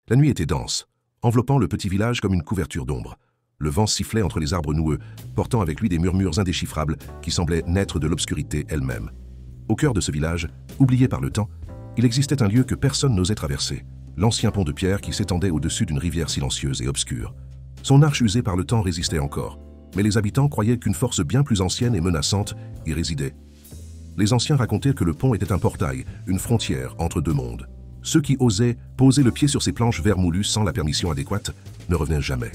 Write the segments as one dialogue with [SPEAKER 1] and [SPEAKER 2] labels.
[SPEAKER 1] La nuit était dense, enveloppant le petit village comme une couverture d'ombre. Le vent sifflait entre les arbres noueux, portant avec lui des murmures indéchiffrables qui semblaient naître de l'obscurité elle-même. Au cœur de ce village, oublié par le temps, il existait un lieu que personne n'osait traverser, l'ancien pont de pierre qui s'étendait au-dessus d'une rivière silencieuse et obscure. Son arche usée par le temps résistait encore, mais les habitants croyaient qu'une force bien plus ancienne et menaçante y résidait. Les anciens racontaient que le pont était un portail, une frontière entre deux mondes. Ceux qui osaient poser le pied sur ces planches vermoulues sans la permission adéquate ne revenaient jamais.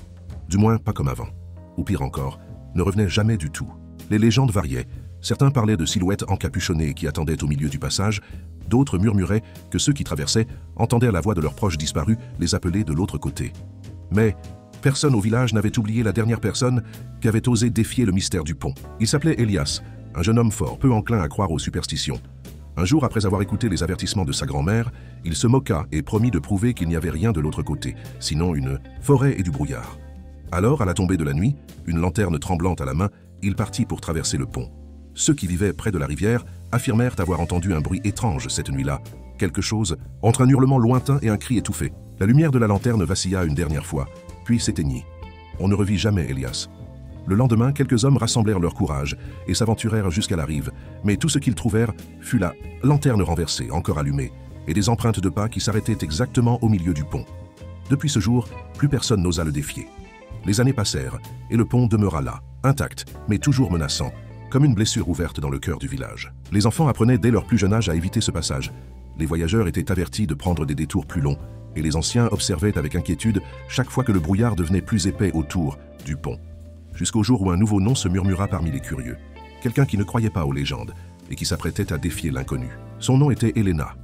[SPEAKER 1] Du moins pas comme avant. Ou pire encore, ne revenaient jamais du tout. Les légendes variaient. Certains parlaient de silhouettes encapuchonnées qui attendaient au milieu du passage, d'autres murmuraient que ceux qui traversaient entendaient la voix de leurs proches disparus les appeler de l'autre côté. Mais personne au village n'avait oublié la dernière personne qui avait osé défier le mystère du pont. Il s'appelait Elias, un jeune homme fort, peu enclin à croire aux superstitions. Un jour, après avoir écouté les avertissements de sa grand-mère, il se moqua et promit de prouver qu'il n'y avait rien de l'autre côté, sinon une forêt et du brouillard. Alors, à la tombée de la nuit, une lanterne tremblante à la main, il partit pour traverser le pont. Ceux qui vivaient près de la rivière affirmèrent avoir entendu un bruit étrange cette nuit-là, quelque chose entre un hurlement lointain et un cri étouffé. La lumière de la lanterne vacilla une dernière fois, puis s'éteignit. On ne revit jamais Elias. Le lendemain, quelques hommes rassemblèrent leur courage et s'aventurèrent jusqu'à la rive, mais tout ce qu'ils trouvèrent fut la lanterne renversée, encore allumée, et des empreintes de pas qui s'arrêtaient exactement au milieu du pont. Depuis ce jour, plus personne n'osa le défier. Les années passèrent, et le pont demeura là, intact, mais toujours menaçant, comme une blessure ouverte dans le cœur du village. Les enfants apprenaient dès leur plus jeune âge à éviter ce passage. Les voyageurs étaient avertis de prendre des détours plus longs, et les anciens observaient avec inquiétude chaque fois que le brouillard devenait plus épais autour du pont. Jusqu'au jour où un nouveau nom se murmura parmi les curieux. Quelqu'un qui ne croyait pas aux légendes, et qui s'apprêtait à défier l'inconnu. Son nom était Elena.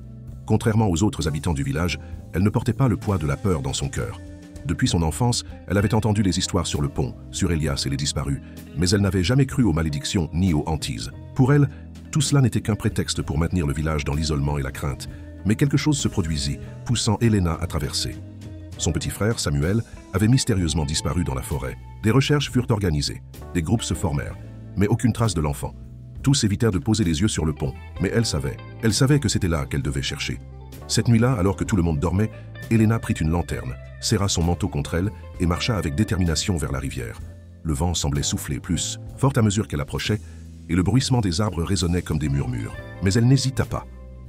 [SPEAKER 1] Contrairement aux autres habitants du village, elle ne portait pas le poids de la peur dans son cœur. Depuis son enfance, elle avait entendu les histoires sur le pont, sur Elias et les disparus, mais elle n'avait jamais cru aux malédictions ni aux hantises. Pour elle, tout cela n'était qu'un prétexte pour maintenir le village dans l'isolement et la crainte. Mais quelque chose se produisit, poussant Elena à traverser. Son petit frère, Samuel, avait mystérieusement disparu dans la forêt. Des recherches furent organisées, des groupes se formèrent, mais aucune trace de l'enfant. Tous évitèrent de poser les yeux sur le pont, mais elle savait que c'était là qu'elle devait chercher. Cette nuit-là, alors que tout le monde dormait, Elena prit une lanterne, serra son manteau contre elle et marcha avec détermination vers la rivière. Le vent semblait souffler plus, fort à mesure qu'elle approchait, et le bruissement des arbres résonnait comme des murmures. Mais elle n'hésita pas.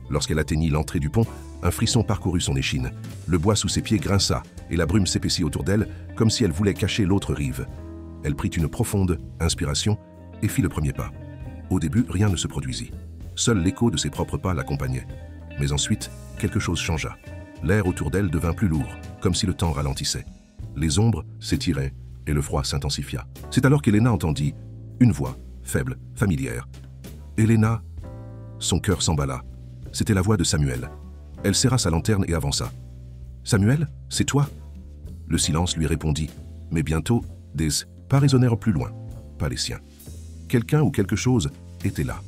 [SPEAKER 1] Lorsqu'elle atteignit l'entrée du pont, un frisson parcourut son échine. Le bois sous ses pieds grinça et la brume s'épaissit autour d'elle, comme si elle voulait cacher l'autre rive. Elle prit une profonde inspiration et fit le premier pas. Au début, rien ne se produisit. Seul l'écho de ses propres pas l'accompagnait. Mais ensuite, quelque chose changea. L'air autour d'elle devint plus lourd, comme si le temps ralentissait. Les ombres s'étiraient et le froid s'intensifia. C'est alors qu'Elena entendit une voix, faible, familière. Elena, son cœur s'emballa. C'était la voix de Samuel. Elle serra sa lanterne et avança. « Samuel, c'est toi ?» Le silence lui répondit, mais bientôt, des pas résonnèrent plus loin, pas les siens. Quelqu'un ou quelque chose était là.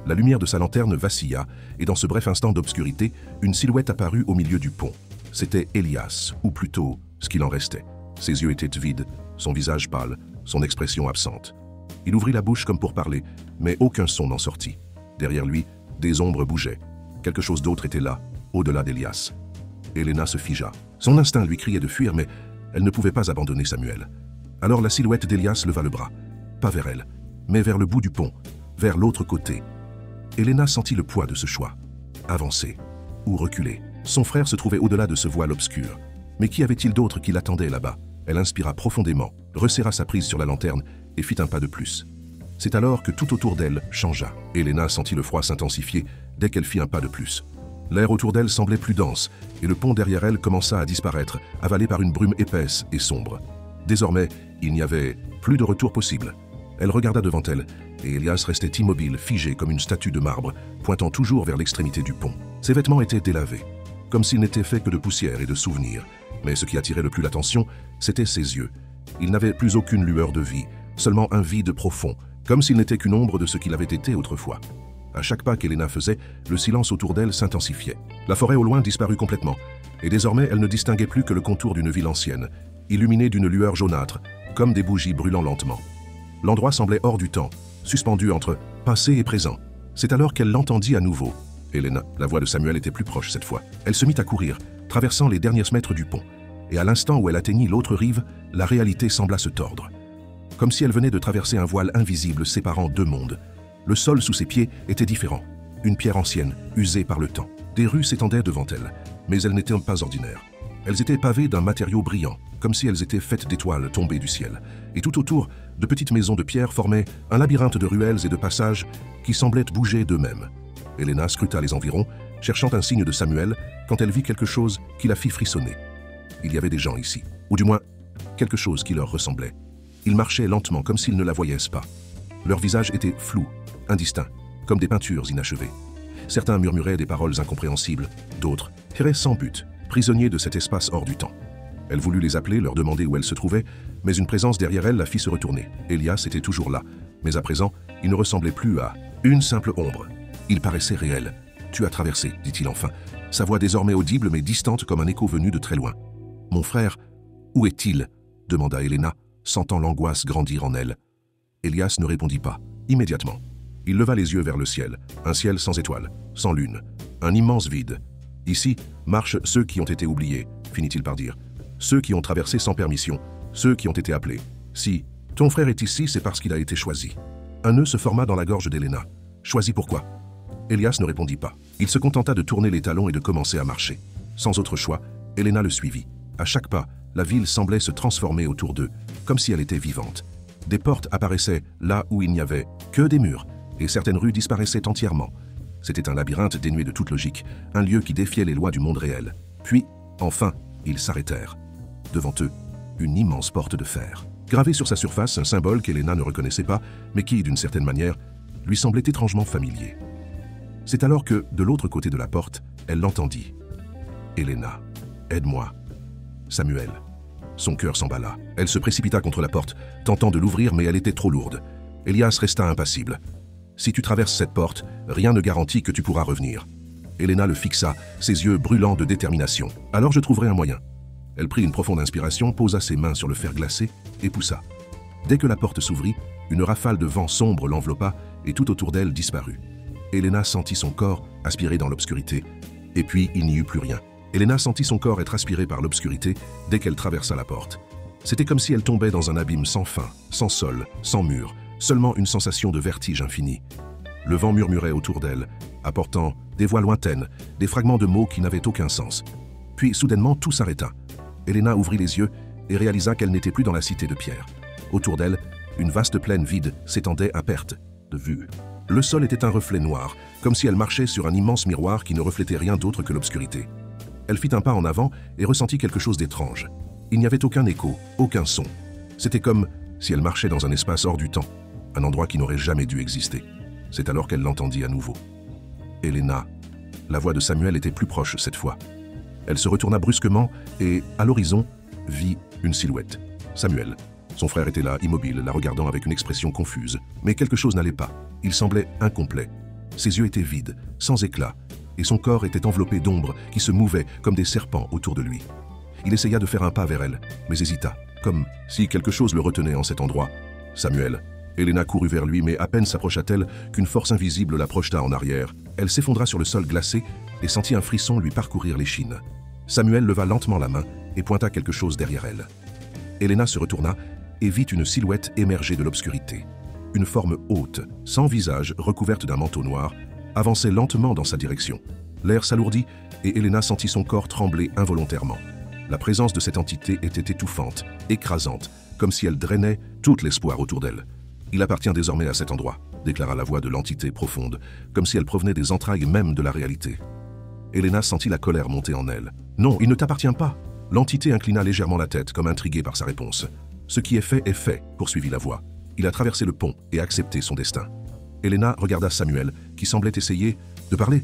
[SPEAKER 1] La lumière de sa lanterne vacilla, et dans ce bref instant d'obscurité, une silhouette apparut au milieu du pont. C'était Elias, ou plutôt ce qu'il en restait. Ses yeux étaient vides, son visage pâle, son expression absente. Il ouvrit la bouche comme pour parler, mais aucun son n'en sortit. Derrière lui, des ombres bougeaient. Quelque chose d'autre était là, au-delà d'Elias. Elena se figea. Son instinct lui criait de fuir, mais elle ne pouvait pas abandonner Samuel. Alors la silhouette d'Elias leva le bras, pas vers elle, mais vers le bout du pont, vers l'autre côté. Elena sentit le poids de ce choix. Avancer ou reculer. Son frère se trouvait au-delà de ce voile obscur. Mais qu'y avait-il d'autre qui l'attendait là-bas? Elle inspira profondément, resserra sa prise sur la lanterne et fit un pas de plus. C'est alors que tout autour d'elle changea. Elena sentit le froid s'intensifier dès qu'elle fit un pas de plus. L'air autour d'elle semblait plus dense, et le pont derrière elle commença à disparaître, avalé par une brume épaisse et sombre. Désormais, il n'y avait plus de retour possible. Elle regarda devant elle, et Elias restait immobile, figé comme une statue de marbre, pointant toujours vers l'extrémité du pont. Ses vêtements étaient délavés, comme s'ils n'étaient faits que de poussière et de souvenirs. Mais ce qui attirait le plus l'attention, c'était ses yeux. Il n'avait plus aucune lueur de vie, seulement un vide profond, comme s'il n'était qu'une ombre de ce qu'il avait été autrefois. À chaque pas qu'Elena faisait, le silence autour d'elle s'intensifiait. La forêt au loin disparut complètement, et désormais elle ne distinguait plus que le contour d'une ville ancienne, illuminée d'une lueur jaunâtre, comme des bougies brûlant lentement. L'endroit semblait hors du temps, suspendu entre passé et présent. C'est alors qu'elle l'entendit à nouveau. Elena, la voix de Samuel était plus proche cette fois. Elle se mit à courir, traversant les derniers mètres du pont. Et à l'instant où elle atteignit l'autre rive, la réalité sembla se tordre. Comme si elle venait de traverser un voile invisible séparant deux mondes. Le sol sous ses pieds était différent. Une pierre ancienne, usée par le temps. Des rues s'étendaient devant elle, mais elles n'étaient pas ordinaires. Elles étaient pavées d'un matériau brillant, comme si elles étaient faites d'étoiles tombées du ciel. Et tout autour, de petites maisons de pierre formaient un labyrinthe de ruelles et de passages qui semblaient bouger d'eux-mêmes. Elena scruta les environs, cherchant un signe de Samuel, quand elle vit quelque chose qui la fit frissonner. Il y avait des gens ici, ou du moins, quelque chose qui leur ressemblait. Ils marchaient lentement, comme s'ils ne la voyaient pas. Leurs visages étaient flous, indistincts, comme des peintures inachevées. Certains murmuraient des paroles incompréhensibles, d'autres erraient sans but, prisonniers de cet espace hors du temps. Elle voulut les appeler, leur demander où elles se trouvaient, mais une présence derrière elle la fit se retourner. Elias était toujours là, mais à présent, il ne ressemblait plus à une simple ombre. Il paraissait réel. « Tu as traversé, dit-il enfin, sa voix désormais audible mais distante comme un écho venu de très loin. « Mon frère, où est-il » demanda Elena, sentant l'angoisse grandir en elle. Elias ne répondit pas, immédiatement. Il leva les yeux vers le ciel, un ciel sans étoiles, sans lune, un immense vide. Ici marchent ceux qui ont été oubliés, finit-il par dire. Ceux qui ont traversé sans permission, ceux qui ont été appelés. Si ton frère est ici, c'est parce qu'il a été choisi. Un nœud se forma dans la gorge d'Elena. Choisi pourquoi? Elias ne répondit pas. Il se contenta de tourner les talons et de commencer à marcher. Sans autre choix, Elena le suivit. À chaque pas, la ville semblait se transformer autour d'eux, comme si elle était vivante. Des portes apparaissaient là où il n'y avait que des murs, et certaines rues disparaissaient entièrement. C'était un labyrinthe dénué de toute logique, un lieu qui défiait les lois du monde réel. Puis, enfin, ils s'arrêtèrent. Devant eux, une immense porte de fer. Gravé sur sa surface, un symbole qu'Elena ne reconnaissait pas, mais qui, d'une certaine manière, lui semblait étrangement familier. C'est alors que, de l'autre côté de la porte, elle l'entendit. « Elena, aide-moi. » Samuel. Son cœur s'emballa. Elle se précipita contre la porte, tentant de l'ouvrir, mais elle était trop lourde. Elias resta impassible. « Si tu traverses cette porte, rien ne garantit que tu pourras revenir. » Elena le fixa, ses yeux brûlants de détermination. « Alors je trouverai un moyen. » Elle prit une profonde inspiration, posa ses mains sur le fer glacé et poussa. Dès que la porte s'ouvrit, une rafale de vent sombre l'enveloppa et tout autour d'elle disparut. Elena sentit son corps aspiré dans l'obscurité, et puis il n'y eut plus rien. Elena sentit son corps être aspiré par l'obscurité dès qu'elle traversa la porte. C'était comme si elle tombait dans un abîme sans fin, sans sol, sans mur, seulement une sensation de vertige infini. Le vent murmurait autour d'elle, apportant des voix lointaines, des fragments de mots qui n'avaient aucun sens. Puis soudainement tout s'arrêta. Elena ouvrit les yeux et réalisa qu'elle n'était plus dans la cité de pierre. Autour d'elle, une vaste plaine vide s'étendait à perte de vue. Le sol était un reflet noir, comme si elle marchait sur un immense miroir qui ne reflétait rien d'autre que l'obscurité. Elle fit un pas en avant et ressentit quelque chose d'étrange. Il n'y avait aucun écho, aucun son. C'était comme si elle marchait dans un espace hors du temps, un endroit qui n'aurait jamais dû exister. C'est alors qu'elle l'entendit à nouveau. « Elena !» La voix de Samuel était plus proche cette fois. Elle se retourna brusquement et, à l'horizon, vit une silhouette. Samuel. Son frère était là, immobile, la regardant avec une expression confuse. Mais quelque chose n'allait pas. Il semblait incomplet. Ses yeux étaient vides, sans éclat, et son corps était enveloppé d'ombres qui se mouvaient comme des serpents autour de lui. Il essaya de faire un pas vers elle, mais hésita, comme si quelque chose le retenait en cet endroit. « Samuel !» Elena courut vers lui, mais à peine s'approcha-t-elle qu'une force invisible la projeta en arrière. Elle s'effondra sur le sol glacé et sentit un frisson lui parcourir l'échine. Samuel leva lentement la main et pointa quelque chose derrière elle. Elena se retourna et vit une silhouette émerger de l'obscurité. Une forme haute, sans visage, recouverte d'un manteau noir, avançait lentement dans sa direction. L'air s'alourdit et Elena sentit son corps trembler involontairement. La présence de cette entité était étouffante, écrasante, comme si elle drainait tout l'espoir autour d'elle. « Il appartient désormais à cet endroit », déclara la voix de l'entité profonde, comme si elle provenait des entrailles même de la réalité. Elena sentit la colère monter en elle. « Non, il ne t'appartient pas !» L'entité inclina légèrement la tête, comme intriguée par sa réponse. « Ce qui est fait, poursuivit la voix. Il a traversé le pont et accepté son destin. » Elena regarda Samuel, qui semblait essayer de parler,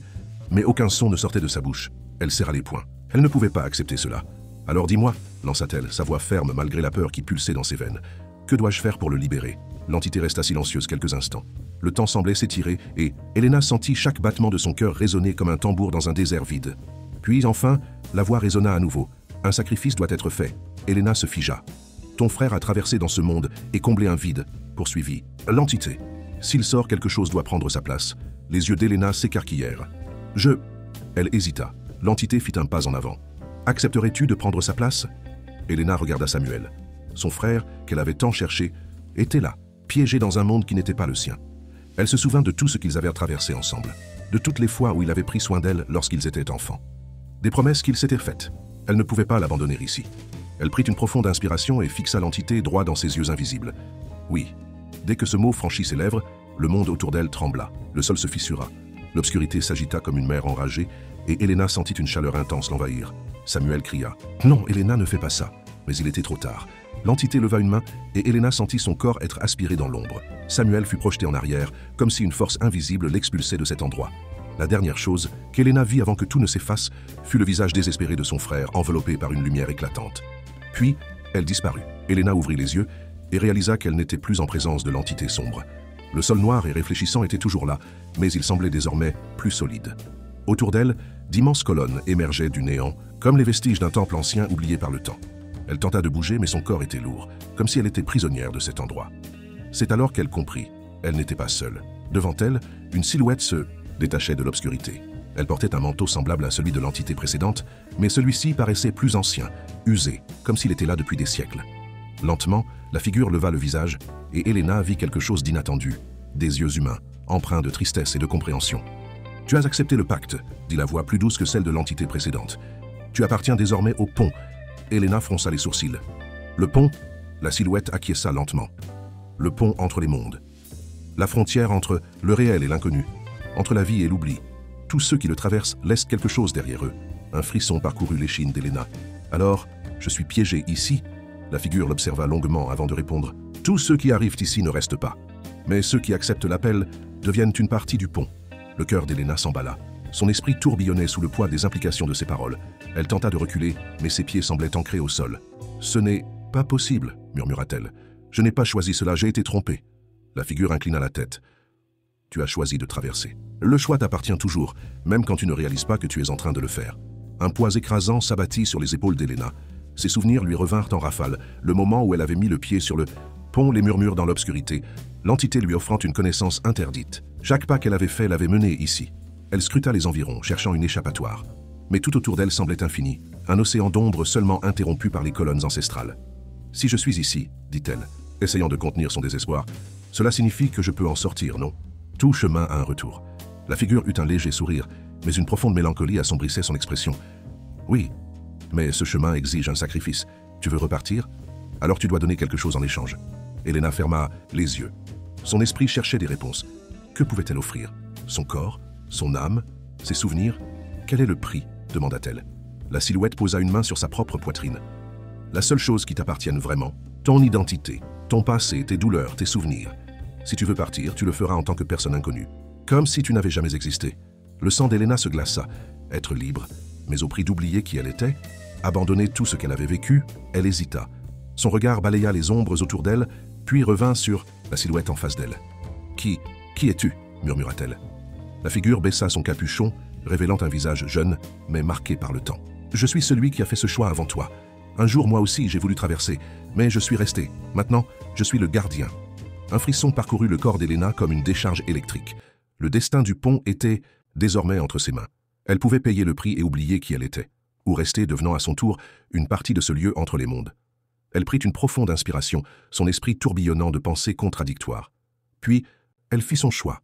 [SPEAKER 1] mais aucun son ne sortait de sa bouche. Elle serra les poings. Elle ne pouvait pas accepter cela. « Alors dis-moi, » lança-t-elle, sa voix ferme malgré la peur qui pulsait dans ses veines. « Que dois-je faire pour le libérer ?» L'entité resta silencieuse quelques instants. Le temps semblait s'étirer et Elena sentit chaque battement de son cœur résonner comme un tambour dans un désert vide. Puis enfin, la voix résonna à nouveau. « Un sacrifice doit être fait. » Elena se figea. « Ton frère a traversé dans ce monde et comblé un vide, » poursuivit l'entité. « S'il sort, quelque chose doit prendre sa place. » Les yeux d'Elena s'écarquillèrent. « Je... » Elle hésita. L'entité fit un pas en avant. « Accepterais-tu de prendre sa place? Elena regarda Samuel. Son frère, qu'elle avait tant cherché, était là, piégé dans un monde qui n'était pas le sien. Elle se souvint de tout ce qu'ils avaient traversé ensemble, de toutes les fois où il avait pris soin d'elle lorsqu'ils étaient enfants. Des promesses qu'ils s'étaient faites. Elle ne pouvait pas l'abandonner ici. Elle prit une profonde inspiration et fixa l'entité droit dans ses yeux invisibles. Oui, dès que ce mot franchit ses lèvres, le monde autour d'elle trembla, le sol se fissura. L'obscurité s'agita comme une mer enragée et Elena sentit une chaleur intense l'envahir. Samuel cria « Non, Elena, ne fais pas ça !» Mais il était trop tard. L'entité leva une main et Elena sentit son corps être aspiré dans l'ombre. Samuel fut projeté en arrière, comme si une force invisible l'expulsait de cet endroit. La dernière chose qu'Elena vit avant que tout ne s'efface fut le visage désespéré de son frère, enveloppé par une lumière éclatante. Puis, elle disparut. Elena ouvrit les yeux et réalisa qu'elle n'était plus en présence de l'entité sombre. Le sol noir et réfléchissant était toujours là, mais il semblait désormais plus solide. Autour d'elle, d'immenses colonnes émergeaient du néant, comme les vestiges d'un temple ancien oublié par le temps. Elle tenta de bouger, mais son corps était lourd, comme si elle était prisonnière de cet endroit. C'est alors qu'elle comprit. Elle n'était pas seule. Devant elle, une silhouette se détachait de l'obscurité. Elle portait un manteau semblable à celui de l'entité précédente, mais celui-ci paraissait plus ancien, usé, comme s'il était là depuis des siècles. Lentement, la figure leva le visage, et Elena vit quelque chose d'inattendu, des yeux humains, empreints de tristesse et de compréhension. « Tu as accepté le pacte », dit la voix plus douce que celle de l'entité précédente. « Tu appartiens désormais au pont. » Elena fronça les sourcils. Le pont, la silhouette acquiesça lentement. Le pont entre les mondes. La frontière entre le réel et l'inconnu, entre la vie et l'oubli. Tous ceux qui le traversent laissent quelque chose derrière eux. Un frisson parcourut l'échine d'Elena. « Alors, je suis piégée ici ?» La figure l'observa longuement avant de répondre. « Tous ceux qui arrivent ici ne restent pas. Mais ceux qui acceptent l'appel deviennent une partie du pont. » Le cœur d'Elena s'emballa. Son esprit tourbillonnait sous le poids des implications de ses paroles. Elle tenta de reculer, mais ses pieds semblaient ancrés au sol. « Ce n'est pas possible, » murmura-t-elle. « Je n'ai pas choisi cela, j'ai été trompée. » La figure inclina la tête. « Tu as choisi de traverser. Le choix t'appartient toujours, même quand tu ne réalises pas que tu es en train de le faire. » Un poids écrasant s'abattit sur les épaules d'Elena. Ses souvenirs lui revinrent en rafale, le moment où elle avait mis le pied sur le pont, les murmures dans l'obscurité, l'entité lui offrant une connaissance interdite. Chaque pas qu'elle avait fait l'avait menée ici. Elle scruta les environs, cherchant une échappatoire. Mais tout autour d'elle semblait infini, un océan d'ombre seulement interrompu par les colonnes ancestrales. « Si je suis ici, dit-elle, essayant de contenir son désespoir, cela signifie que je peux en sortir, non? Tout chemin a un retour. » La figure eut un léger sourire, mais une profonde mélancolie assombrissait son expression. « Oui, mais ce chemin exige un sacrifice. Tu veux repartir? Alors tu dois donner quelque chose en échange. » Elena ferma les yeux. Son esprit cherchait des réponses. Que pouvait-elle offrir? Son corps? Son âme? Ses souvenirs? Quel est le prix? Demanda-t-elle. La silhouette posa une main sur sa propre poitrine. La seule chose qui t'appartienne vraiment, ton identité, ton passé, tes douleurs, tes souvenirs. Si tu veux partir, tu le feras en tant que personne inconnue. Comme si tu n'avais jamais existé. Le sang d'Elena se glaça. Être libre, mais au prix d'oublier qui elle était, abandonner tout ce qu'elle avait vécu, elle hésita. Son regard balaya les ombres autour d'elle, puis revint sur la silhouette en face d'elle. « Qui es-tu » murmura-t-elle. La figure baissa son capuchon, révélant un visage jeune, mais marqué par le temps. « Je suis celui qui a fait ce choix avant toi. Un jour, moi aussi, j'ai voulu traverser, mais je suis resté. Maintenant, je suis le gardien. » Un frisson parcourut le corps d'Elena comme une décharge électrique. Le destin du pont était désormais entre ses mains. Elle pouvait payer le prix et oublier qui elle était, ou rester devenant à son tour une partie de ce lieu entre les mondes. Elle prit une profonde inspiration, son esprit tourbillonnant de pensées contradictoires. Puis, elle fit son choix.